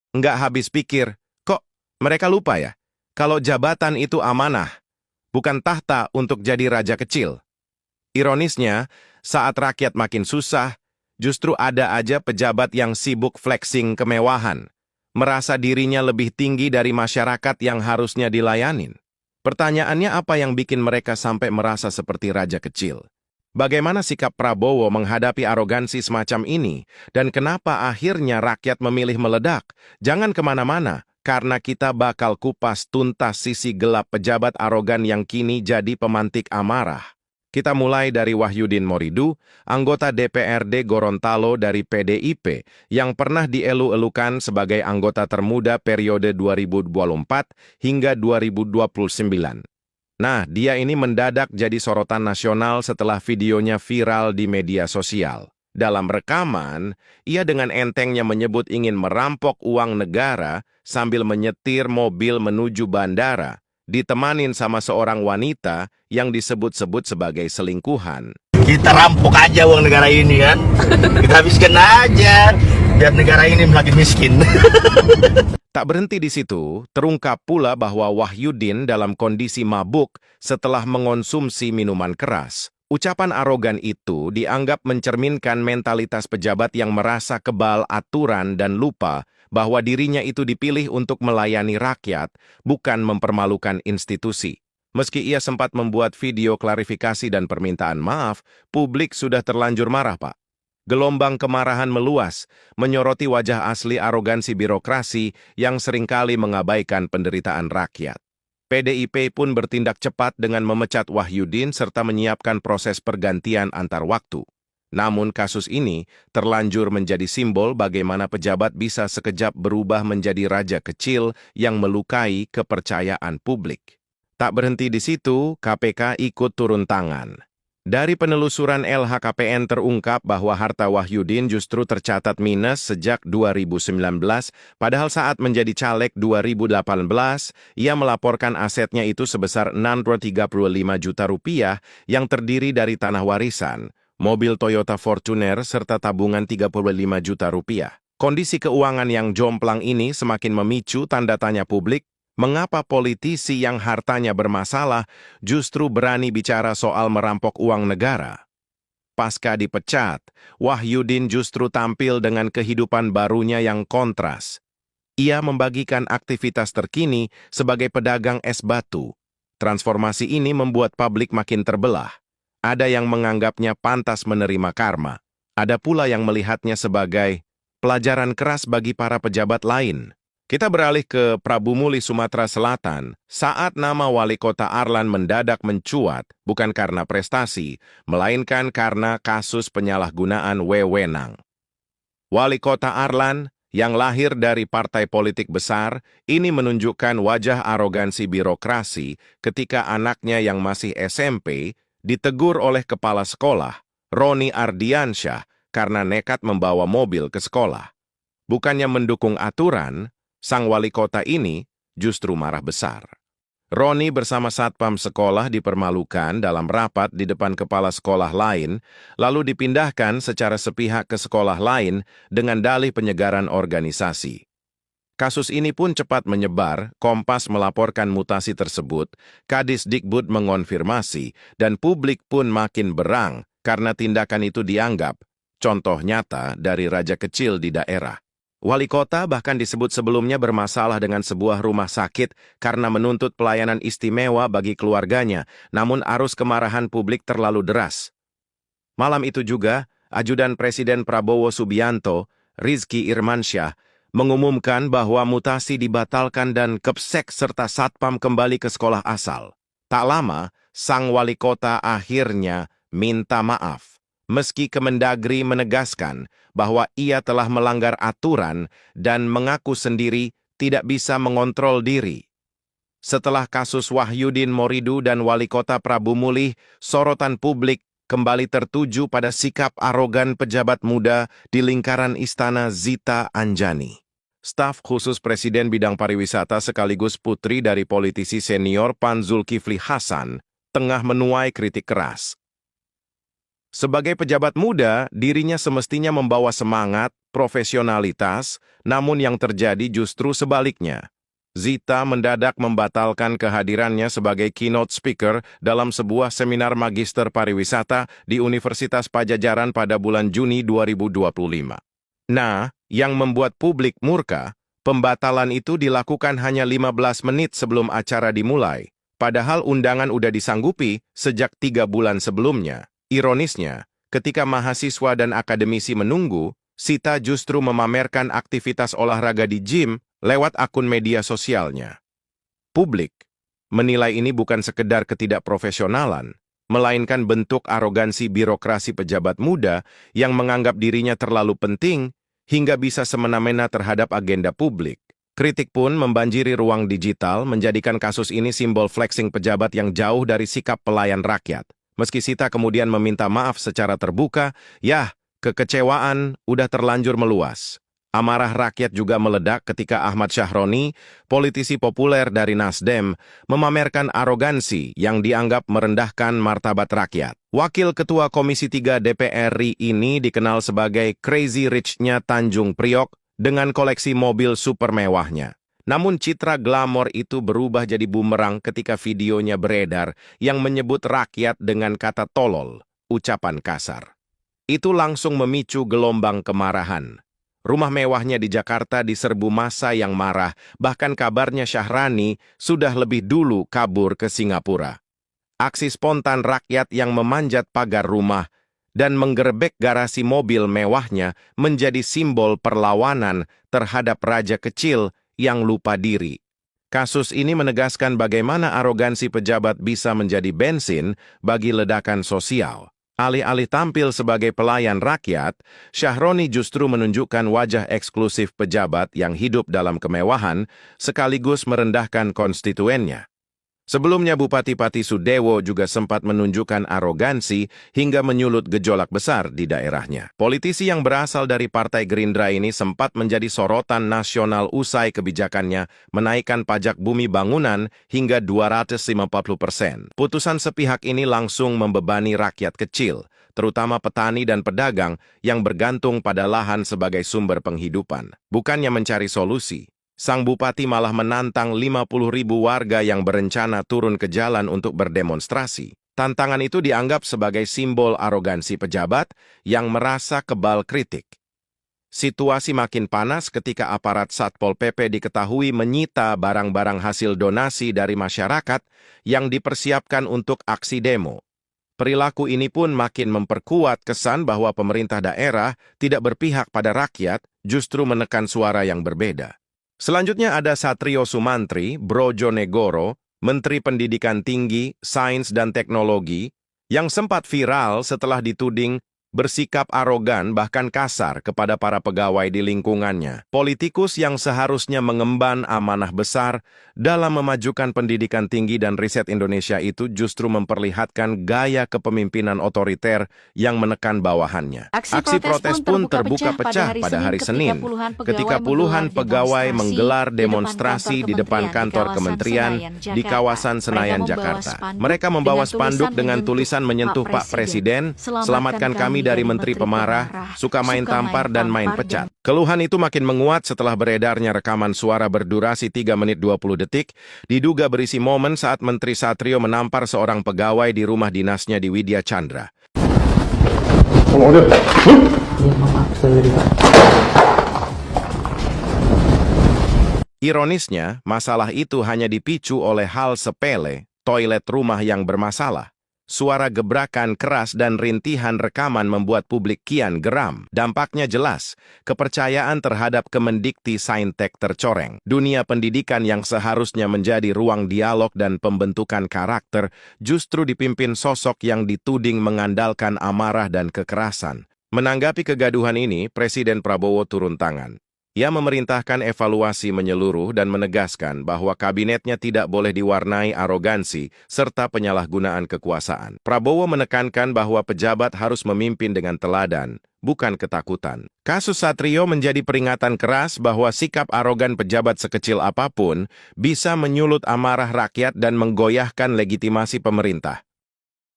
Nggak habis pikir, kok mereka lupa ya? Kalau jabatan itu amanah, bukan tahta untuk jadi raja kecil. Ironisnya, saat rakyat makin susah, justru ada aja pejabat yang sibuk flexing kemewahan, merasa dirinya lebih tinggi dari masyarakat yang harusnya dilayanin. Pertanyaannya apa yang bikin mereka sampai merasa seperti raja kecil? Bagaimana sikap Prabowo menghadapi arogansi semacam ini? Dan kenapa akhirnya rakyat memilih meledak? Jangan kemana-mana, karena kita bakal kupas tuntas sisi gelap pejabat arogan yang kini jadi pemantik amarah. Kita mulai dari Wahyudin Moridu, anggota DPRD Gorontalo dari PDIP, yang pernah dielu-elukan sebagai anggota termuda periode 2024 hingga 2029. Nah, dia ini mendadak jadi sorotan nasional setelah videonya viral di media sosial. Dalam rekaman, ia dengan entengnya menyebut ingin merampok uang negara sambil menyetir mobil menuju bandara, ditemanin sama seorang wanita yang disebut-sebut sebagai selingkuhan. Kita rampok aja uang negara ini kan. Kita habiskan aja biar negara ini makin miskin. Tak berhenti di situ, terungkap pula bahwa Wahyudin dalam kondisi mabuk setelah mengonsumsi minuman keras. Ucapan arogan itu dianggap mencerminkan mentalitas pejabat yang merasa kebal aturan dan lupa bahwa dirinya itu dipilih untuk melayani rakyat, bukan mempermalukan institusi. Meski ia sempat membuat video klarifikasi dan permintaan maaf, publik sudah terlanjur marah, Pak. Gelombang kemarahan meluas, menyoroti wajah asli arogansi birokrasi yang seringkali mengabaikan penderitaan rakyat. PDIP pun bertindak cepat dengan memecat Wahyudin serta menyiapkan proses pergantian antar waktu. Namun kasus ini terlanjur menjadi simbol bagaimana pejabat bisa sekejap berubah menjadi raja kecil yang melukai kepercayaan publik. Tak berhenti di situ, KPK ikut turun tangan. Dari penelusuran LHKPN terungkap bahwa harta Wahyudin justru tercatat minus sejak 2019, padahal saat menjadi caleg 2018, ia melaporkan asetnya itu sebesar 635 juta rupiah yang terdiri dari tanah warisan, mobil Toyota Fortuner, serta tabungan 35 juta rupiah. Kondisi keuangan yang jomplang ini semakin memicu tanda tanya publik. Mengapa politisi yang hartanya bermasalah justru berani bicara soal merampok uang negara? Pasca dipecat, Wahyudin justru tampil dengan kehidupan barunya yang kontras. Ia membagikan aktivitas terkini sebagai pedagang es batu. Transformasi ini membuat publik makin terbelah. Ada yang menganggapnya pantas menerima karma. Ada pula yang melihatnya sebagai pelajaran keras bagi para pejabat lain. Kita beralih ke Prabu Muli, Sumatera Selatan, saat nama wali kota Arlan mendadak mencuat, bukan karena prestasi, melainkan karena kasus penyalahgunaan wewenang. Wali kota Arlan, yang lahir dari partai politik besar, ini menunjukkan wajah arogansi birokrasi ketika anaknya yang masih SMP ditegur oleh kepala sekolah, Roni Ardiansyah, karena nekat membawa mobil ke sekolah. Bukannya mendukung aturan, sang wali kota ini justru marah besar. Roni bersama satpam sekolah dipermalukan dalam rapat di depan kepala sekolah lain, lalu dipindahkan secara sepihak ke sekolah lain dengan dalih penyegaran organisasi. Kasus ini pun cepat menyebar, Kompas melaporkan mutasi tersebut, Kadisdikbud mengonfirmasi, dan publik pun makin berang karena tindakan itu dianggap contoh nyata dari raja kecil di daerah. Wali kota bahkan disebut sebelumnya bermasalah dengan sebuah rumah sakit karena menuntut pelayanan istimewa bagi keluarganya, namun arus kemarahan publik terlalu deras. Malam itu juga, Ajudan Presiden Prabowo Subianto, Rizky Irmansyah, mengumumkan bahwa mutasi dibatalkan dan Kepsek serta Satpam kembali ke sekolah asal. Tak lama, sang wali kota akhirnya minta maaf. Meski Kemendagri menegaskan bahwa ia telah melanggar aturan dan mengaku sendiri tidak bisa mengontrol diri. Setelah kasus Wahyudin Moridu dan wali kota Prabu Muli, sorotan publik kembali tertuju pada sikap arogan pejabat muda di lingkaran Istana Zita Anjani. Staf khusus Presiden bidang pariwisata sekaligus putri dari politisi senior PAN Zulkifli Hasan tengah menuai kritik keras. Sebagai pejabat muda, dirinya semestinya membawa semangat, profesionalitas, namun yang terjadi justru sebaliknya. Zita mendadak membatalkan kehadirannya sebagai keynote speaker dalam sebuah seminar magister pariwisata di Universitas Pajajaran pada bulan Juni 2025. Nah, yang membuat publik murka, pembatalan itu dilakukan hanya 15 menit sebelum acara dimulai, padahal undangan udah disanggupi sejak 3 bulan sebelumnya. Ironisnya, ketika mahasiswa dan akademisi menunggu, Sita justru memamerkan aktivitas olahraga di gym lewat akun media sosialnya. Publik menilai ini bukan sekedar ketidakprofesionalan, melainkan bentuk arogansi birokrasi pejabat muda yang menganggap dirinya terlalu penting hingga bisa semena-mena terhadap agenda publik. Kritik pun membanjiri ruang digital, menjadikan kasus ini simbol flexing pejabat yang jauh dari sikap pelayan rakyat. Meski Sita kemudian meminta maaf secara terbuka, kekecewaan udah terlanjur meluas. Amarah rakyat juga meledak ketika Ahmad Syahroni, politisi populer dari Nasdem, memamerkan arogansi yang dianggap merendahkan martabat rakyat. Wakil Ketua Komisi 3 DPR RI ini dikenal sebagai Crazy Rich-nya Tanjung Priok dengan koleksi mobil super mewahnya. Namun citra glamor itu berubah jadi bumerang ketika videonya beredar yang menyebut rakyat dengan kata tolol, ucapan kasar. Itu langsung memicu gelombang kemarahan. Rumah mewahnya di Jakarta diserbu massa yang marah, bahkan kabarnya Syahrani sudah lebih dulu kabur ke Singapura. Aksi spontan rakyat yang memanjat pagar rumah dan menggerebek garasi mobil mewahnya menjadi simbol perlawanan terhadap raja kecil yang lupa diri. Kasus ini menegaskan bagaimana arogansi pejabat bisa menjadi bensin bagi ledakan sosial. Alih-alih tampil sebagai pelayan rakyat, Syahroni justru menunjukkan wajah eksklusif pejabat yang hidup dalam kemewahan, sekaligus merendahkan konstituennya. Sebelumnya Bupati Pati Sudewo juga sempat menunjukkan arogansi hingga menyulut gejolak besar di daerahnya. Politisi yang berasal dari Partai Gerindra ini sempat menjadi sorotan nasional usai kebijakannya menaikkan pajak bumi bangunan hingga 250%. Putusan sepihak ini langsung membebani rakyat kecil, terutama petani dan pedagang yang bergantung pada lahan sebagai sumber penghidupan. Bukannya mencari solusi, sang bupati malah menantang 50.000 warga yang berencana turun ke jalan untuk berdemonstrasi. Tantangan itu dianggap sebagai simbol arogansi pejabat yang merasa kebal kritik. Situasi makin panas ketika aparat Satpol PP diketahui menyita barang-barang hasil donasi dari masyarakat yang dipersiapkan untuk aksi demo. Perilaku ini pun makin memperkuat kesan bahwa pemerintah daerah tidak berpihak pada rakyat, justru menekan suara yang berbeda. Selanjutnya ada Satrio Sumantri, Brojonegoro, Menteri Pendidikan Tinggi, Sains dan Teknologi, yang sempat viral setelah dituding bersikap arogan bahkan kasar kepada para pegawai di lingkungannya. Politikus yang seharusnya mengemban amanah besar dalam memajukan pendidikan tinggi dan riset Indonesia itu justru memperlihatkan gaya kepemimpinan otoriter yang menekan bawahannya. Aksi protes pun terbuka pecah pada hari Senin ketika puluhan pegawai menggelar demonstrasi di depan kantor kementerian di kawasan Senayan, Jakarta. Mereka membawa spanduk dengan tulisan menyentuh Pak Presiden, selamatkan kami dari menteri pemarah, suka main tampar dan main pecat. Keluhan itu makin menguat setelah beredarnya rekaman suara berdurasi 3 menit 20 detik, diduga berisi momen saat Menteri Satrio menampar seorang pegawai di rumah dinasnya di Widya Chandra. Ironisnya, masalah itu hanya dipicu oleh hal sepele, toilet rumah yang bermasalah. Suara gebrakan keras dan rintihan rekaman membuat publik kian geram. Dampaknya jelas, kepercayaan terhadap Kemendikti Saintek tercoreng. Dunia pendidikan yang seharusnya menjadi ruang dialog dan pembentukan karakter justru dipimpin sosok yang dituding mengandalkan amarah dan kekerasan. Menanggapi kegaduhan ini, Presiden Prabowo turun tangan. Ia memerintahkan evaluasi menyeluruh dan menegaskan bahwa kabinetnya tidak boleh diwarnai arogansi serta penyalahgunaan kekuasaan. Prabowo menekankan bahwa pejabat harus memimpin dengan teladan, bukan ketakutan. Kasus Satrio menjadi peringatan keras bahwa sikap arogan pejabat sekecil apapun bisa menyulut amarah rakyat dan menggoyahkan legitimasi pemerintah.